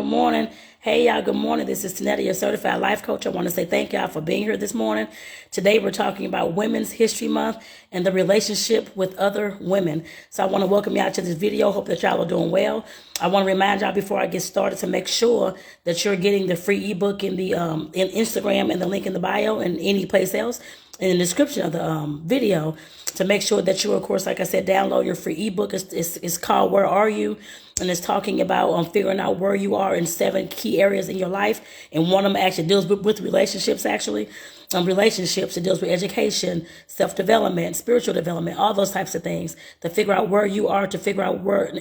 morning. Hey, y'all, good morning. This is Tonetta, your certified life coach. I want to say thank y'all for being here this morning. Today, we're talking about Women's History Month and the relationship with other women. So I want to welcome y'all to this video. Hope that y'all are doing well. I want to remind y'all before I get started to make sure that you're getting the free ebook in the in Instagram and the link in the bio and any place else in the description of the video, to make sure that you, of course, like I said, download your free ebook. It's called Where Are You? And it's talking about figuring out where you are in 7 key areas in your life. And one of them actually deals with relationships, actually. Relationships, it deals with education, self-development, spiritual development, all those types of things, to figure out where you are, to figure out where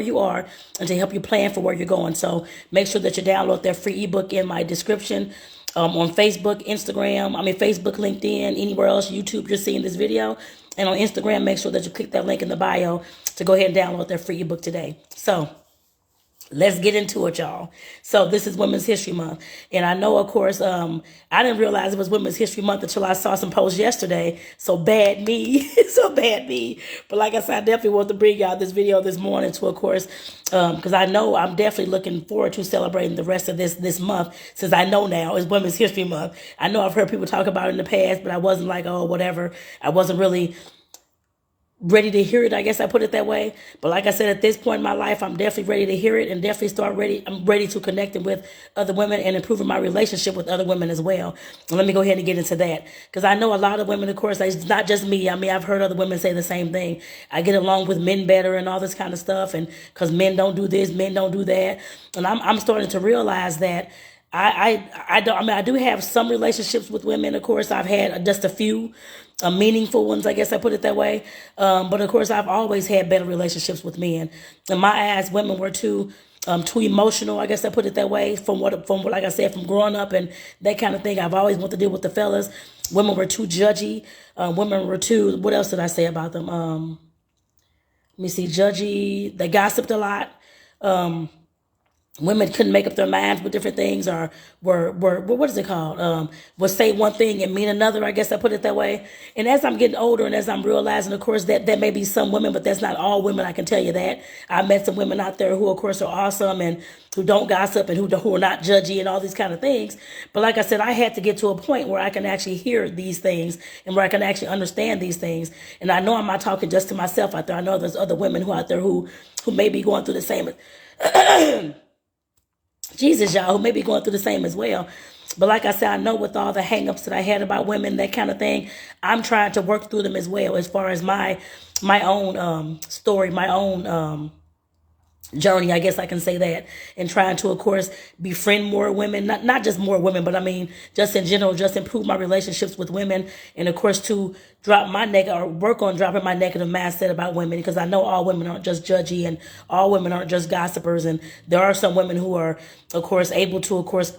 you are, and to help you plan for where you're going. So make sure that you download that free ebook in my description. On Facebook, Facebook, LinkedIn, anywhere else, YouTube, you're seeing this video. And on Instagram, make sure that you click that link in the bio to go ahead and download that free ebook today. So let's get into it, y'all. So this is Women's History Month. And I know, of course, I didn't realize it was Women's History Month until I saw some posts yesterday. So bad me. So bad me. But like I said, I definitely want to bring y'all this video this morning to, of course, because I know I'm definitely looking forward to celebrating the rest of this month, since I know now it's Women's History Month. I know I've heard people talk about it in the past, but I wasn't like, oh, whatever. I wasn't really ready to hear it, I guess I put it that way. But like I said, at this point in my life, I'm definitely ready to hear it and definitely I'm ready to connecting with other women and improving my relationship with other women as well. And let me go ahead and get into that, because I know a lot of women, of course, it's not just me. I mean, I've heard other women say the same thing. I get along with men better and all this kind of stuff, and because men don't do this, men don't do that. And I'm starting to realize that I do have some relationships with women. Of course, I've had just a few meaningful ones, I guess I put it that way. But of course, I've always had better relationships with men. In my eyes, women were too emotional, I guess I put it that way. From what, like I said, from growing up and that kind of thing, I've always wanted to deal with the fellas. Women were too judgy. Women were too, what else did I say about them? Let me see, judgy. They gossiped a lot. Women couldn't make up their minds with different things, or were what is it called? Would say one thing and mean another, I guess I put it that way. And as I'm getting older and as I'm realizing, of course, that may be some women, but that's not all women, I can tell you that. I met some women out there who, of course, are awesome and who don't gossip and who are not judgy and all these kind of things. But like I said, I had to get to a point where I can actually hear these things and where I can actually understand these things. And I know I'm not talking just to myself out there. I know there's other women who out there who may be going through the same Jesus, y'all, who may be going through the same as well. But like I said, I know with all the hangups that I had about women, that kind of thing, I'm trying to work through them as well, as far as my own story, my own journey, I guess I can say that, and trying to, of course, befriend more women, not just more women, but I mean, just in general, just improve my relationships with women, and of course, to drop my work on dropping my negative mindset about women, because I know all women aren't just judgy, and all women aren't just gossipers, and there are some women who are, of course, able to, of course,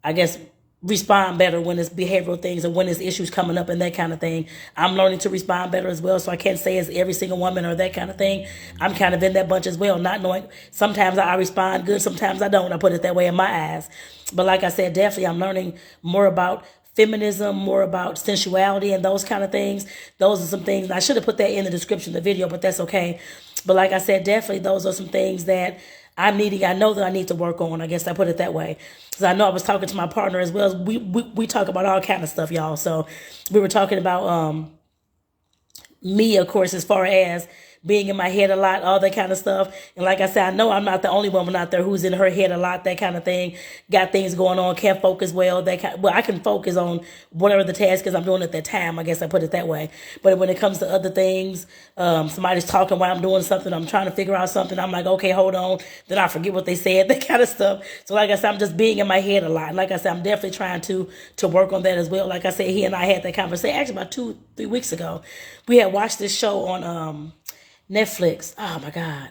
I guess, respond better when it's behavioral things and when it's issues coming up and that kind of thing. I'm learning to respond better as well, so I can't say it's every single woman or that kind of thing. I'm kind of in that bunch as well, not knowing. Sometimes I respond good, sometimes I don't. I put it that way in my eyes. But like I said, definitely I'm learning more about feminism, more about sensuality and those kind of things. Those are some things, and I should have put that in the description of the video, but that's okay. But like I said, definitely those are some things that I know that I need to work on. I guess I put it that way. Because I know I was talking to my partner as well. We talk about all kind of stuff, y'all. So we were talking about me, of course, as far as being in my head a lot, all that kind of stuff. And like I said, I know I'm not the only woman out there who's in her head a lot, that kind of thing. Got things going on, can't focus well. I can focus on whatever the task is I'm doing at that time. I guess I put it that way. But when it comes to other things, somebody's talking while I'm doing something, I'm trying to figure out something, I'm like, okay, hold on. Then I forget what they said, that kind of stuff. So like I said, I'm just being in my head a lot. Like I said, I'm definitely trying to work on that as well. Like I said, he and I had that conversation actually about 2-3 weeks ago. We had watched this show on Netflix. Oh my God.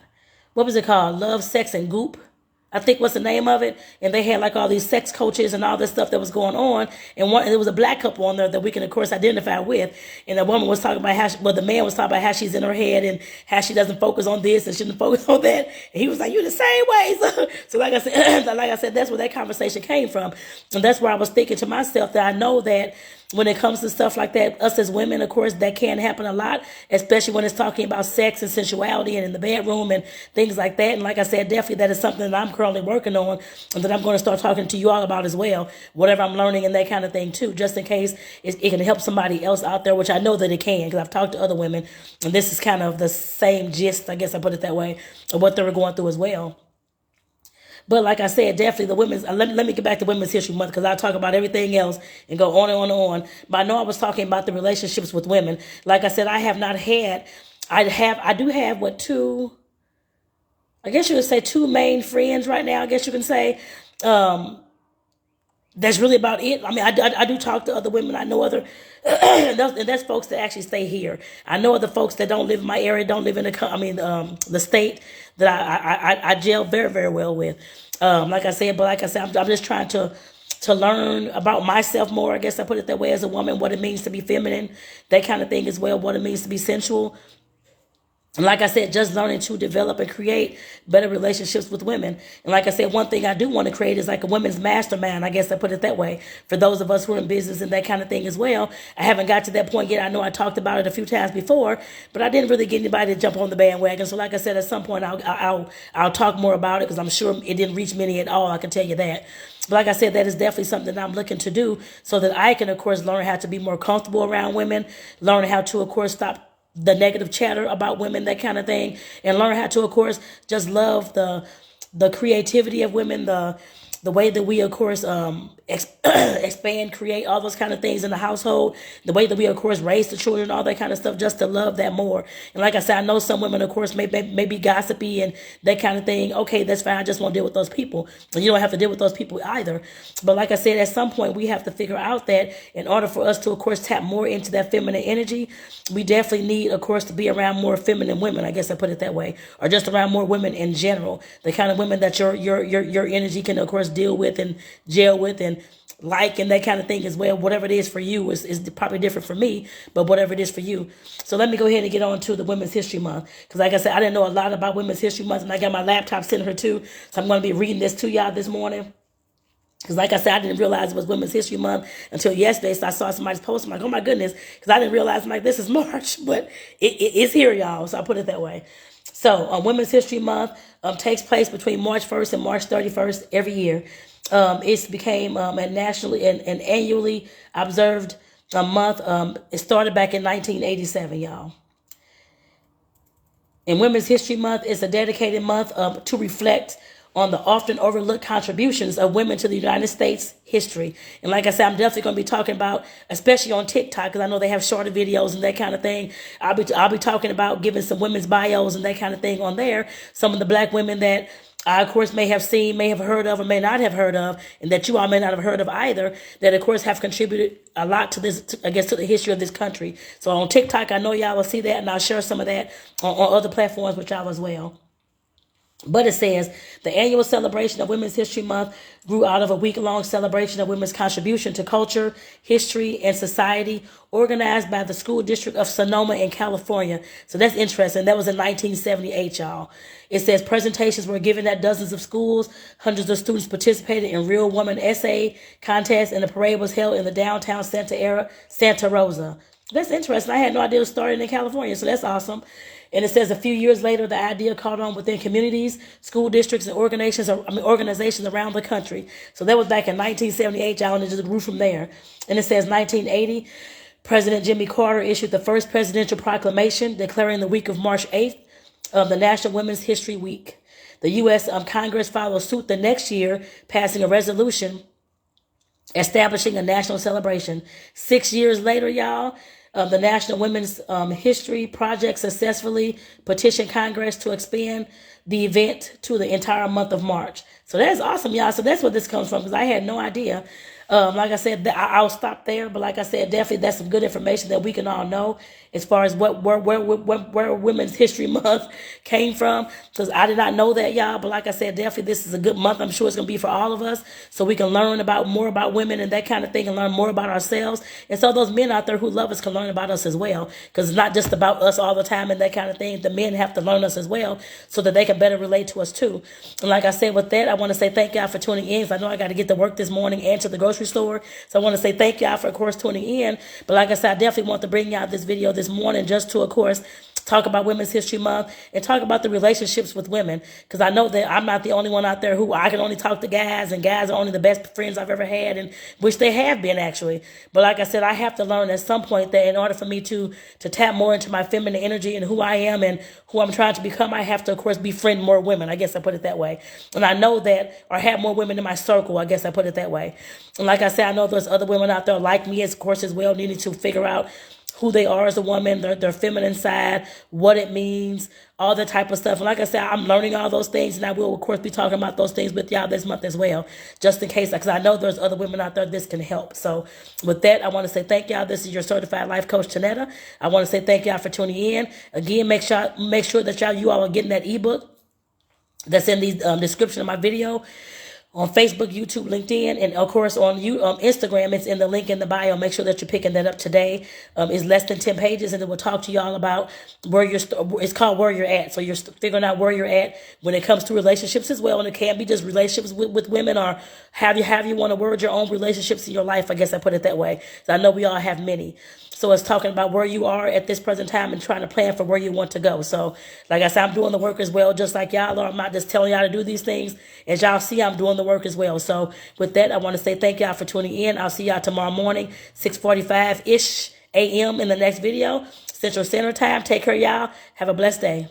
What was it called? Love, Sex, and Goop. I think what's the name of it, and they had like all these sex coaches and all this stuff that was going on, and there was a black couple on there that we can of course identify with, and the woman was talking about how, the man was talking about how she's in her head and how she doesn't focus on this and shouldn't focus on that, and he was like, "You the same way." So like I said, that's where that conversation came from, and that's where I was thinking to myself that I know that when it comes to stuff like that, us as women, of course, that can happen a lot, especially when it's talking about sex and sensuality and in the bedroom and things like that. And like I said, definitely that is something that I'm currently working on and that I'm going to start talking to you all about as well, whatever I'm learning and that kind of thing too, just in case it can help somebody else out there, which I know that it can because I've talked to other women, and this is kind of the same gist, I guess I put it that way, of what they were going through as well. But like I said, definitely the women's, let me get back to Women's History Month because I'll talk about everything else and go on and on and on. But I know I was talking about the relationships with women. Like I said, I have not had, I do have two, I guess you would say two main friends right now, I guess you can say. That's really about it. I mean, I do talk to other women. I know other, and that's folks that actually stay here. I know other folks that don't live in my area, don't live in the state that I gel very, very well with. Like I said, I'm just trying to learn about myself more. I guess I put it that way as a woman, what it means to be feminine, that kind of thing as well, what it means to be sensual. And like I said, just learning to develop and create better relationships with women. And like I said, one thing I do want to create is like a women's mastermind. I guess I put it that way. For those of us who are in business and that kind of thing as well. I haven't got to that point yet. I know I talked about it a few times before, but I didn't really get anybody to jump on the bandwagon. So like I said, at some point I'll talk more about it because I'm sure it didn't reach many at all. I can tell you that. But like I said, that is definitely something that I'm looking to do so that I can, of course, learn how to be more comfortable around women, learn how to, of course, stop the negative chatter about women, that kind of thing, and learn how to, of course, just love the creativity of women, the way that we, of course, expand, create all those kind of things in the household, the way that we, of course, raise the children, all that kind of stuff, just to love that more. And like I said, I know some women, of course, may be gossipy and that kind of thing. Okay, that's fine. I just won't deal with those people. And you don't have to deal with those people either. But like I said, at some point, we have to figure out that in order for us to, of course, tap more into that feminine energy, we definitely need, of course, to be around more feminine women. I guess I put it that way, or just around more women in general, the kind of women that your energy can, of course, deal with and gel with and like and that kind of thing as well. Whatever it is for you is probably different for me, but whatever it is for you. So let me go ahead and get on to the Women's History Month because like I said, I didn't know a lot about Women's History Month, and I got my laptop sitting here too, so I'm going to be reading this to y'all this morning. Because like I said, I didn't realize it was Women's History Month until yesterday. So I saw somebody's post. I'm like, oh my goodness. Because I didn't realize, I'm like, this is March. But it's here, y'all. So I put it that way. So Women's History Month takes place between March 1st and March 31st every year. It became a nationally and annually observed month. It started back in 1987, y'all. And Women's History Month is a dedicated month to reflect on the often overlooked contributions of women to the United States history. And like I said, I'm definitely going to be talking about, especially on TikTok, because I know they have shorter videos and that kind of thing. I'll be talking about giving some women's bios and that kind of thing on there. Some of the black women that I, of course, may have seen, may have heard of, or may not have heard of, and that you all may not have heard of either, that, of course, have contributed a lot to this, to the history of this country. So on TikTok, I know y'all will see that, and I'll share some of that on other platforms with y'all as well. But it says, the annual celebration of Women's History Month grew out of a week-long celebration of women's contribution to culture, history, and society, organized by the School District of Sonoma in California. So that's interesting. That was in 1978, y'all. It says presentations were given at dozens of schools. Hundreds of students participated in real woman essay contests, and the parade was held in the downtown Santa Rosa. That's interesting. I had no idea it was started in California, so that's awesome. And it says a few years later, the idea caught on within communities, school districts, and organizations around the country. So that was back in 1978, y'all, and it just grew from there. And it says 1980, President Jimmy Carter issued the first presidential proclamation declaring the week of March 8th of the National Women's History Week. The U.S. Congress followed suit the next year, passing a resolution establishing a national celebration. 6 years later, y'all, the National Women's History Project successfully petitioned Congress to expand the event to the entire month of March. So that's awesome, y'all. So that's where this comes from, because I had no idea. Like I said, I'll stop there. But like I said, definitely that's some good information that we can all know as far as where Women's History Month came from. Because I did not know that, y'all. But like I said, definitely this is a good month. I'm sure it's gonna be for all of us, so we can learn about more about women and that kind of thing, and learn more about ourselves. And so those men out there who love us can learn about us as well. Because it's not just about us all the time and that kind of thing. The men have to learn us as well, so that they can better relate to us too. And like I said, with that, I want to say thank y'all for tuning in. I know I got to get to work this morning and to the grocery store. So I want to say thank y'all for, of course, tuning in. But like I said, I definitely want to bring y'all this video this morning just to, of course, talk about Women's History Month and talk about the relationships with women. Because I know that I'm not the only one out there who I can only talk to guys, and guys are only the best friends I've ever had, and which they have been actually. But like I said, I have to learn at some point that in order for me to tap more into my feminine energy and who I am and who I'm trying to become, I have to, of course, befriend more women. I guess I put it that way. And I know that, or have more women in my circle, I guess I put it that way. And like I said, I know there's other women out there like me, of course, as well, needing to figure out who they are as a woman, their feminine side, what it means, all that type of stuff. And like I said, I'm learning all those things, and I will, of course, be talking about those things with y'all this month as well, just in case, because I know there's other women out there this can help. So with that, I want to say thank y'all. This is your certified life coach, Tonetta. I want to say thank y'all for tuning in. Again, make sure that you all are getting that ebook that's in the description of my video. On Facebook, YouTube, LinkedIn, and of course on Instagram, it's in the link in the bio. Make sure that you're picking that up today. It's less than 10 pages, and it will talk to y'all about where it's called Where You're At. So you're figuring out where you're at when it comes to relationships as well. And it can't be just relationships with women, or have you want to word your own relationships in your life. I guess I put it that way. So I know we all have many. So it's talking about where you are at this present time and trying to plan for where you want to go. So like I said, I'm doing the work as well, just like y'all are. I'm not just telling y'all to do these things. As y'all see, I'm doing the work as well. So with that, I want to say thank y'all for tuning in. I'll see y'all tomorrow morning, 6:45-ish a.m. in the next video, Central Standard Time. Take care, y'all. Have a blessed day.